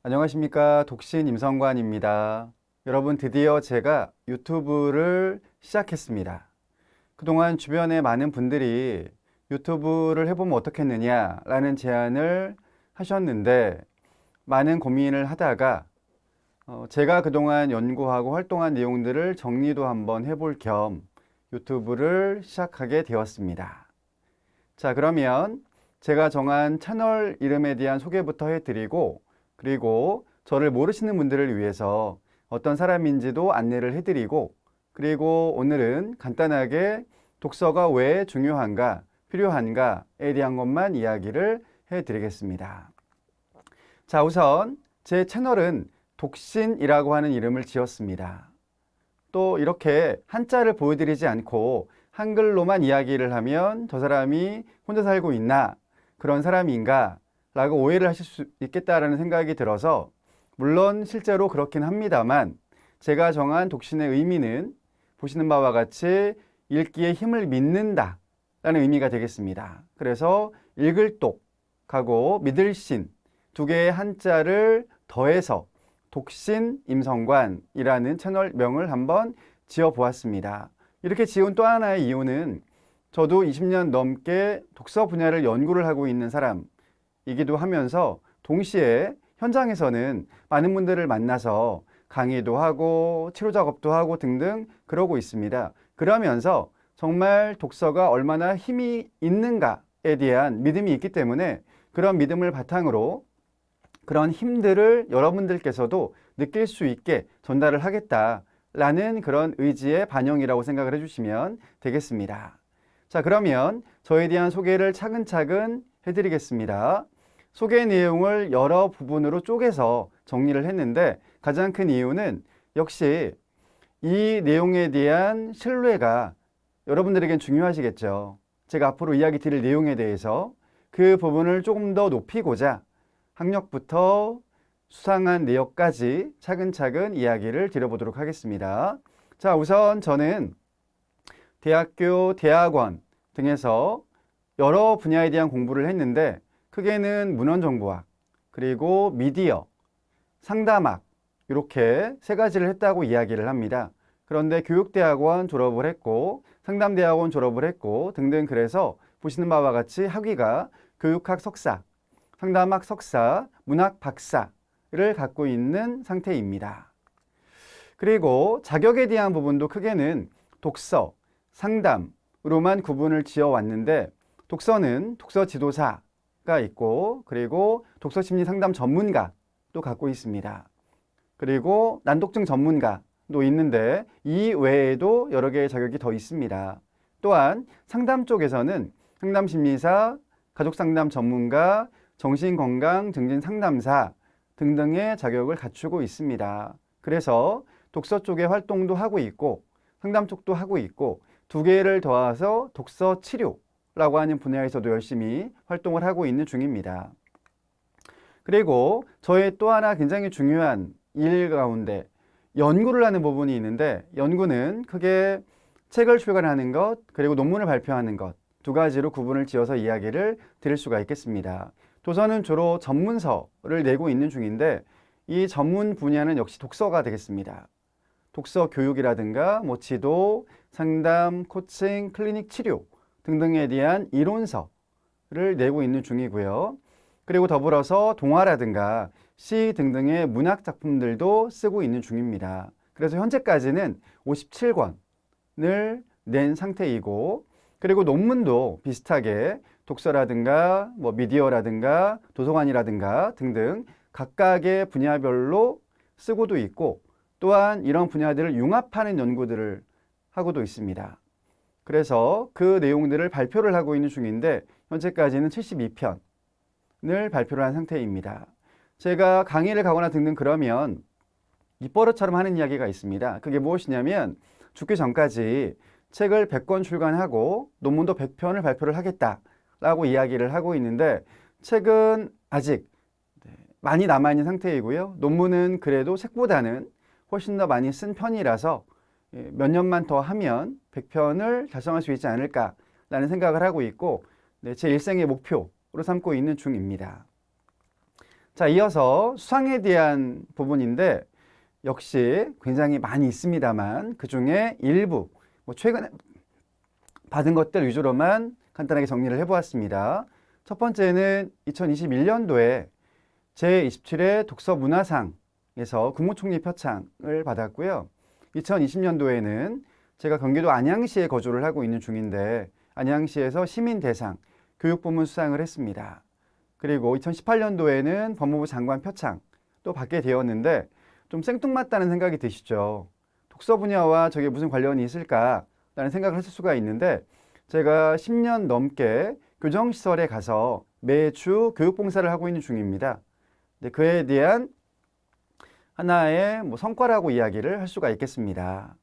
안녕하십니까. 독신 임성관입니다. 여러분, 드디어 제가 유튜브를 시작했습니다. 그동안 주변에 많은 분들이 유튜브를 해보면 어떻겠느냐라는 제안을 하셨는데, 많은 고민을 하다가 제가 그동안 연구하고 활동한 내용들을 정리도 한번 해볼 겸 유튜브를 시작하게 되었습니다. 자, 그러면 제가 정한 채널 이름에 대한 소개부터 해드리고, 그리고 저를 모르시는 분들을 위해서 어떤 사람인지도 안내를 해드리고, 그리고 오늘은 간단하게 독서가 왜 중요한가, 필요한가에 대한 것만 이야기를 해드리겠습니다. 자, 우선 제 채널은 독신이라고 하는 이름을 지었습니다. 또 이렇게 한자를 보여드리지 않고 한글로만 이야기를 하면 저 사람이 혼자 살고 있나, 그런 사람인가 라고 오해를 하실 수 있겠다라는 생각이 들어서, 물론 실제로 그렇긴 합니다만, 제가 정한 독신의 의미는 보시는 바와 같이 읽기에 힘을 믿는다 라는 의미가 되겠습니다. 그래서 읽을 독하고 믿을 신 두 개의 한자를 더해서 독신 임성관이라는 채널명을 한번 지어보았습니다. 이렇게 지은 또 하나의 이유는, 저도 20년 넘게 독서 분야를 연구를 하고 있는 사람이기도 하면서, 동시에 현장에서는 많은 분들을 만나서 강의도 하고 치료 작업도 하고 등등 그러고 있습니다. 그러면서 정말 독서가 얼마나 힘이 있는가에 대한 믿음이 있기 때문에, 그런 믿음을 바탕으로 그런 힘들을 여러분들께서도 느낄 수 있게 전달을 하겠다라는 그런 의지의 반영이라고 생각을 해주시면 되겠습니다. 자, 그러면 저에 대한 소개를 차근차근 해드리겠습니다. 소개 내용을 여러 부분으로 쪼개서 정리를 했는데, 가장 큰 이유는 역시 이 내용에 대한 신뢰가 여러분들에겐 중요하시겠죠. 제가 앞으로 이야기 드릴 내용에 대해서 그 부분을 조금 더 높이고자 학력부터 수상한 내역까지 차근차근 이야기를 드려보도록 하겠습니다. 자, 우선 저는 대학교, 대학원 등에서 여러 분야에 대한 공부를 했는데, 크게는 문헌정보학, 그리고 미디어, 상담학, 이렇게 세 가지를 했다고 이야기를 합니다. 그런데 교육대학원 졸업을 했고, 상담대학원 졸업을 했고 등등, 그래서 보시는 바와 같이 학위가 교육학 석사, 상담학 석사, 문학 박사를 갖고 있는 상태입니다. 그리고 자격에 대한 부분도 크게는 독서, 상담으로만 구분을 지어 왔는데, 독서는 독서 지도사가 있고, 그리고 독서 심리 상담 전문가도 갖고 있습니다. 그리고 난독증 전문가도 있는데, 이 외에도 여러 개의 자격이 더 있습니다. 또한 상담 쪽에서는 상담 심리사, 가족 상담 전문가, 정신건강 증진 상담사 등등의 자격을 갖추고 있습니다. 그래서 독서 쪽의 활동도 하고 있고 상담 쪽도 하고 있고, 두 개를 더해서 독서 치료라고 하는 분야에서도 열심히 활동을 하고 있는 중입니다. 그리고 저의 또 하나 굉장히 중요한 일 가운데 연구를 하는 부분이 있는데, 연구는 크게 책을 출간하는 것, 그리고 논문을 발표하는 것, 두 가지로 구분을 지어서 이야기를 드릴 수가 있겠습니다. 도서는 주로 전문서를 내고 있는 중인데, 이 전문 분야는 역시 독서가 되겠습니다. 독서 교육이라든가 지도, 상담, 코칭, 클리닉 치료 등등에 대한 이론서를 내고 있는 중이고요. 그리고 더불어서 동화라든가 시 등등의 문학 작품들도 쓰고 있는 중입니다. 그래서 현재까지는 57권을 낸 상태이고, 그리고 논문도 비슷하게 독서라든가 미디어라든가 도서관이라든가 등등 각각의 분야별로 쓰고도 있고, 또한 이런 분야들을 융합하는 연구들을 하고도 있습니다. 그래서 그 내용들을 발표를 하고 있는 중인데, 현재까지는 72편을 발표를 한 상태입니다. 제가 강의를 가거나 등등 그러면 입버릇처럼 하는 이야기가 있습니다. 그게 무엇이냐면, 죽기 전까지 책을 100권 출간하고 논문도 100편을 발표를 하겠다라고 이야기를 하고 있는데, 책은 아직 많이 남아있는 상태이고요. 논문은 그래도 책보다는 훨씬 더 많이 쓴 편이라서 몇 년만 더 하면 100편을 달성할 수 있지 않을까라는 생각을 하고 있고, 제 일생의 목표로 삼고 있는 중입니다. 자, 이어서 수상에 대한 부분인데 역시 굉장히 많이 있습니다만 그중에 일부 최근에 받은 것들 위주로만 간단하게 정리를 해보았습니다. 첫 번째는 2021년도에 제27회 독서문화상에서 국무총리 표창을 받았고요. 2020년도에는 제가 경기도 안양시에 거주를 하고 있는 중인데 안양시에서 시민대상 교육부문 수상을 했습니다. 그리고 2018년도에는 법무부 장관 표창 또 받게 되었는데 좀 생뚱맞다는 생각이 드시죠. 독서 분야와 저게 무슨 관련이 있을까라는 생각을 하실 수가 있는데 제가 10년 넘게 교정시설에 가서 매주 교육봉사를 하고 있는 중입니다. 그에 대한 하나의 성과라고 이야기를 할 수가 있겠습니다.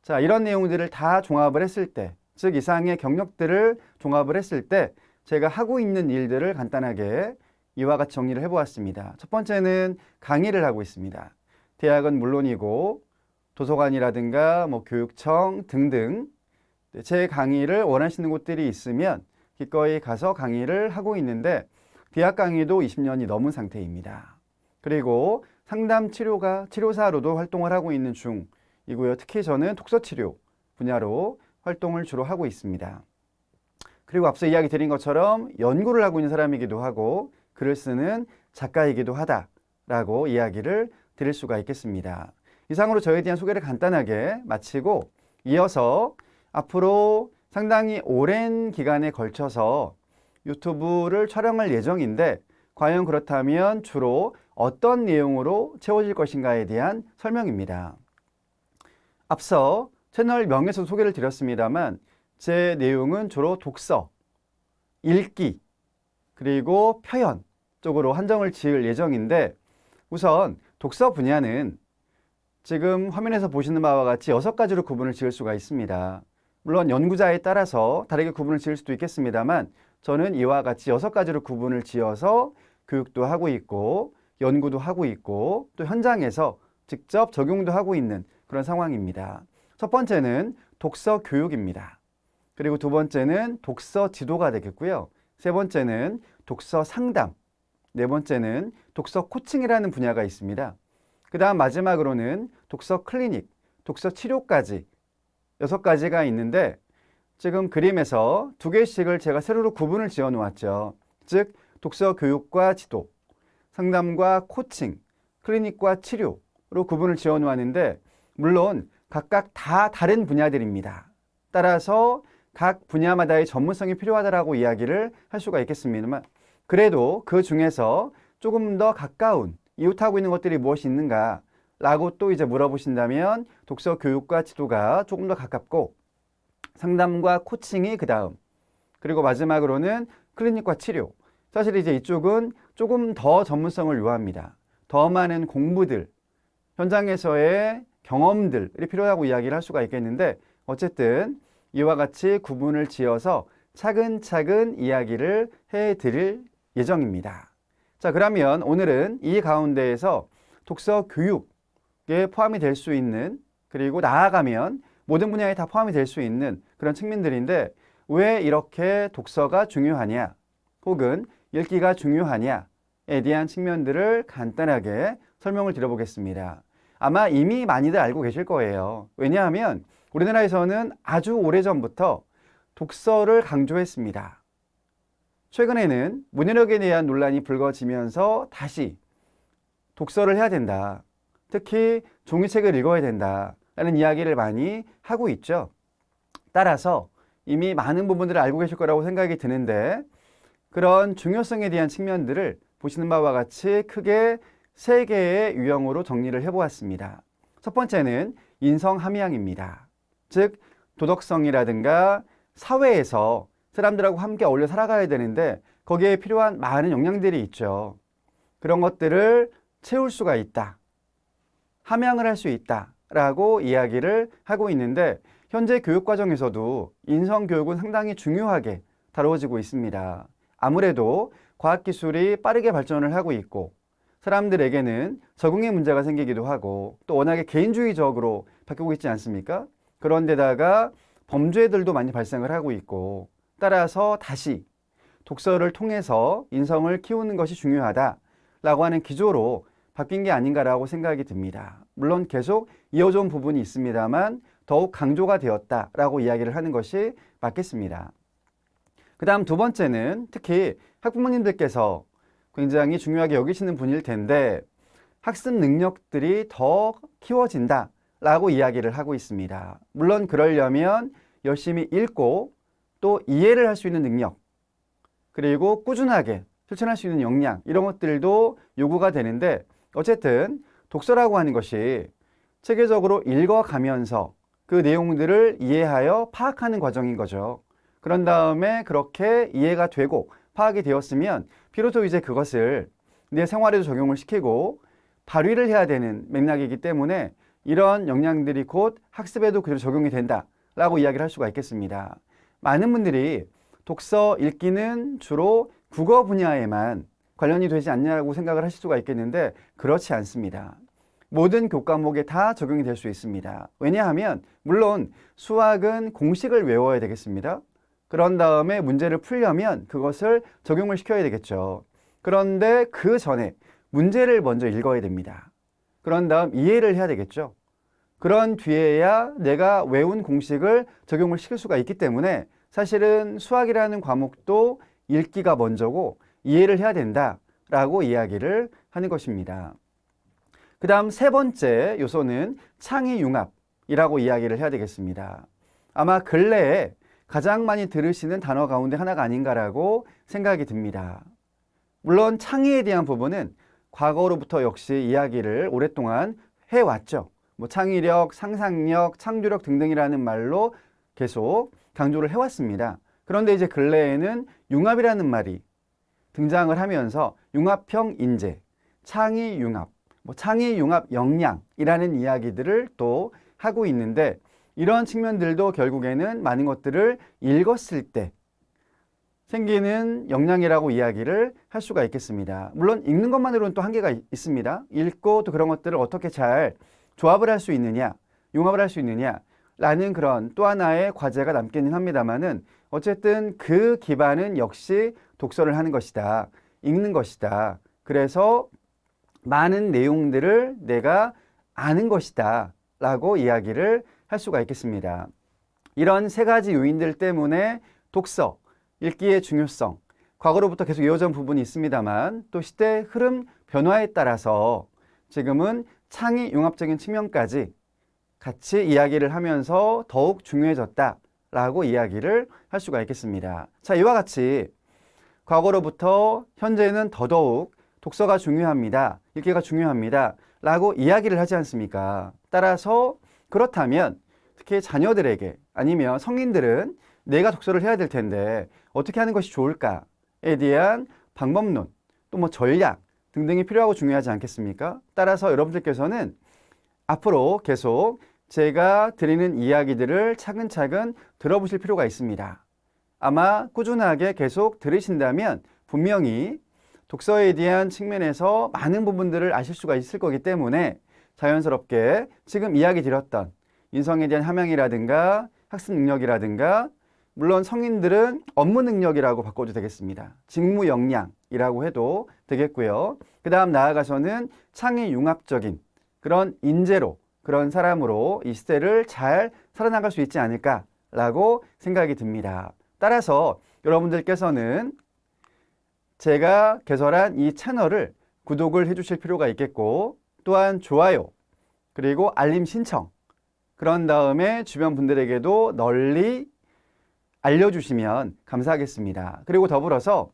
자, 이런 내용들을 다 종합을 했을 때, 즉 이상의 경력들을 종합을 했을 때 제가 하고 있는 일들을 간단하게 이와 같이 정리를 해보았습니다. 첫 번째는 강의를 하고 있습니다. 대학은 물론이고 도서관이라든가 교육청 등등 제 강의를 원하시는 곳들이 있으면 기꺼이 가서 강의를 하고 있는데 대학 강의도 20년이 넘은 상태입니다. 그리고 상담 치료사로도 활동을 하고 있는 중이고요. 특히 저는 독서치료 분야로 활동을 주로 하고 있습니다. 그리고 앞서 이야기 드린 것처럼 연구를 하고 있는 사람이기도 하고 글을 쓰는 작가이기도 하다라고 이야기를 드릴 수가 있겠습니다. 이상으로 저에 대한 소개를 간단하게 마치고 이어서 앞으로 상당히 오랜 기간에 걸쳐서 유튜브를 촬영할 예정인데 과연 그렇다면 주로 어떤 내용으로 채워질 것인가에 대한 설명입니다. 앞서 채널 명에서 소개를 드렸습니다만 제 내용은 주로 독서, 읽기, 그리고 표현 쪽으로 한정을 지을 예정인데 우선 독서 분야는 지금 화면에서 보시는 바와 같이 6가지로 구분을 지을 수가 있습니다. 물론 연구자에 따라서 다르게 구분을 지을 수도 있겠습니다만 저는 이와 같이 6가지로 구분을 지어서 교육도 하고 있고 연구도 하고 있고 또 현장에서 직접 적용도 하고 있는 그런 상황입니다. 첫 번째는 독서 교육입니다. 그리고 두 번째는 독서 지도가 되겠고요. 세 번째는 독서 상담, 네 번째는 독서 코칭이라는 분야가 있습니다. 그 다음 마지막으로는 독서 클리닉, 독서 치료까지 6가지가 있는데 지금 그림에서 2개씩을 제가 세로로 구분을 지어 놓았죠. 즉 독서 교육과 지도, 상담과 코칭, 클리닉과 치료로 구분을 지어 놓았는데 물론 각각 다 다른 분야들입니다. 따라서 각 분야마다의 전문성이 필요하다라고 이야기를 할 수가 있겠습니다만 그래도 그 중에서 조금 더 가까운 이웃하고 있는 것들이 무엇이 있는가 라고 또 이제 물어보신다면 독서 교육과 지도가 조금 더 가깝고 상담과 코칭이 그 다음 그리고 마지막으로는 클리닉과 치료. 사실 이제 이쪽은 조금 더 전문성을 요합니다. 더 많은 공부들, 현장에서의 경험들이 필요하다고 이야기를 할 수가 있겠는데 어쨌든 이와 같이 구분을 지어서 차근차근 이야기를 해드릴 예정입니다. 자, 그러면 오늘은 이 가운데에서 독서 교육에 포함이 될 수 있는 그리고 나아가면 모든 분야에 다 포함이 될 수 있는 그런 측면들인데 왜 이렇게 독서가 중요하냐 혹은 읽기가 중요하냐에 대한 측면들을 간단하게 설명을 드려보겠습니다. 아마 이미 많이들 알고 계실 거예요. 왜냐하면 우리나라에서는 아주 오래전부터 독서를 강조했습니다. 최근에는 문해력에 대한 논란이 불거지면서 다시 독서를 해야 된다. 특히 종이책을 읽어야 된다라는 이야기를 많이 하고 있죠. 따라서 이미 많은 부분들을 알고 계실 거라고 생각이 드는데 그런 중요성에 대한 측면들을 보시는 바와 같이 크게 3개의 유형으로 정리를 해보았습니다. 첫 번째는 인성함양입니다. 즉 도덕성이라든가 사회에서 사람들하고 함께 어울려 살아가야 되는데 거기에 필요한 많은 역량들이 있죠. 그런 것들을 채울 수가 있다. 함양을 할 수 있다라고 이야기를 하고 있는데 현재 교육과정에서도 인성교육은 상당히 중요하게 다루어지고 있습니다. 아무래도 과학기술이 빠르게 발전을 하고 있고 사람들에게는 적응의 문제가 생기기도 하고 또 워낙에 개인주의적으로 바뀌고 있지 않습니까? 그런데다가 범죄들도 많이 발생을 하고 있고 따라서 다시 독서를 통해서 인성을 키우는 것이 중요하다 라고 하는 기조로 바뀐 게 아닌가라고 생각이 듭니다. 물론 계속 이어져 온 부분이 있습니다만 더욱 강조가 되었다라고 이야기를 하는 것이 맞겠습니다. 그 다음 두 번째는 특히 학부모님들께서 굉장히 중요하게 여기시는 분일 텐데 학습 능력들이 더 키워진다라고 이야기를 하고 있습니다. 물론 그러려면 열심히 읽고 또 이해를 할 수 있는 능력, 그리고 꾸준하게 실천할 수 있는 역량, 이런 것들도 요구가 되는데 어쨌든 독서라고 하는 것이 체계적으로 읽어가면서 그 내용들을 이해하여 파악하는 과정인 거죠. 그런 다음에 그렇게 이해가 되고 파악이 되었으면 비로소 이제 그것을 내 생활에도 적용을 시키고 발휘를 해야 되는 맥락이기 때문에 이런 역량들이 곧 학습에도 그대로 적용이 된다라고 이야기를 할 수가 있겠습니다. 많은 분들이 독서 읽기는 주로 국어 분야에만 관련이 되지 않냐고 생각을 하실 수가 있겠는데 그렇지 않습니다. 모든 교과목에 다 적용이 될 수 있습니다. 왜냐하면 물론 수학은 공식을 외워야 되겠습니다. 그런 다음에 문제를 풀려면 그것을 적용을 시켜야 되겠죠. 그런데 그 전에 문제를 먼저 읽어야 됩니다. 그런 다음 이해를 해야 되겠죠. 그런 뒤에야 내가 외운 공식을 적용을 시킬 수가 있기 때문에 사실은 수학이라는 과목도 읽기가 먼저고 이해를 해야 된다라고 이야기를 하는 것입니다. 그 다음 세 번째 요소는 창의융합이라고 이야기를 해야 되겠습니다. 아마 근래에 가장 많이 들으시는 단어 가운데 하나가 아닌가라고 생각이 듭니다. 물론 창의에 대한 부분은 과거로부터 역시 이야기를 오랫동안 해왔죠. 뭐 창의력, 상상력, 창조력 등등이라는 말로 계속 강조를 해왔습니다. 그런데 이제 근래에는 융합이라는 말이 등장을 하면서 융합형 인재, 창의융합, 창의융합 역량이라는 이야기들을 또 하고 있는데 이런 측면들도 결국에는 많은 것들을 읽었을 때 생기는 역량이라고 이야기를 할 수가 있겠습니다. 물론 읽는 것만으로는 또 한계가 있습니다. 읽고 또 그런 것들을 어떻게 잘 조합을 할 수 있느냐, 융합을 할 수 있느냐 라는 그런 또 하나의 과제가 남기는 합니다만은 어쨌든 그 기반은 역시 독서를 하는 것이다. 읽는 것이다. 그래서 많은 내용들을 내가 아는 것이다 라고 이야기를 할 수가 있겠습니다. 이런 세 가지 요인들 때문에 독서, 읽기의 중요성, 과거로부터 계속 이어져 온 부분이 있습니다만 또 시대 흐름 변화에 따라서 지금은 창의 융합적인 측면까지 같이 이야기를 하면서 더욱 중요해졌다라고 이야기를 할 수가 있겠습니다. 자, 이와 같이 과거로부터 현재는 더더욱 독서가 중요합니다. 읽기가 중요합니다. 라고 이야기를 하지 않습니까? 따라서 그렇다면 특히 자녀들에게 아니면 성인들은 내가 독서를 해야 될 텐데 어떻게 하는 것이 좋을까에 대한 방법론 또 뭐 전략 등등이 필요하고 중요하지 않겠습니까? 따라서 여러분들께서는 앞으로 계속 제가 드리는 이야기들을 차근차근 들어보실 필요가 있습니다. 아마 꾸준하게 계속 들으신다면 분명히 독서에 대한 측면에서 많은 부분들을 아실 수가 있을 거기 때문에 자연스럽게 지금 이야기 드렸던 인성에 대한 함양이라든가 학습 능력이라든가 물론 성인들은 업무 능력이라고 바꿔도 되겠습니다. 직무 역량이라고 해도 되겠고요. 그 다음 나아가서는 창의 융합적인 그런 인재로 그런 사람으로 이 시대를 잘 살아나갈 수 있지 않을까라고 생각이 듭니다. 따라서 여러분들께서는 제가 개설한 이 채널을 구독을 해주실 필요가 있겠고 또한 좋아요 그리고 알림 신청 그런 다음에 주변 분들에게도 널리 알려주시면 감사하겠습니다. 그리고 더불어서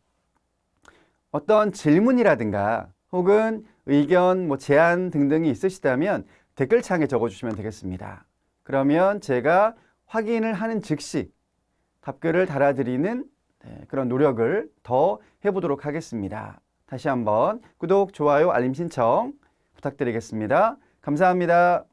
어떤 질문이라든가 혹은 의견, 제안 등등이 있으시다면 댓글창에 적어주시면 되겠습니다. 그러면 제가 확인을 하는 즉시 답글을 달아드리는 그런 노력을 더 해보도록 하겠습니다. 다시 한번 구독, 좋아요, 알림 신청 부탁드리겠습니다. 감사합니다.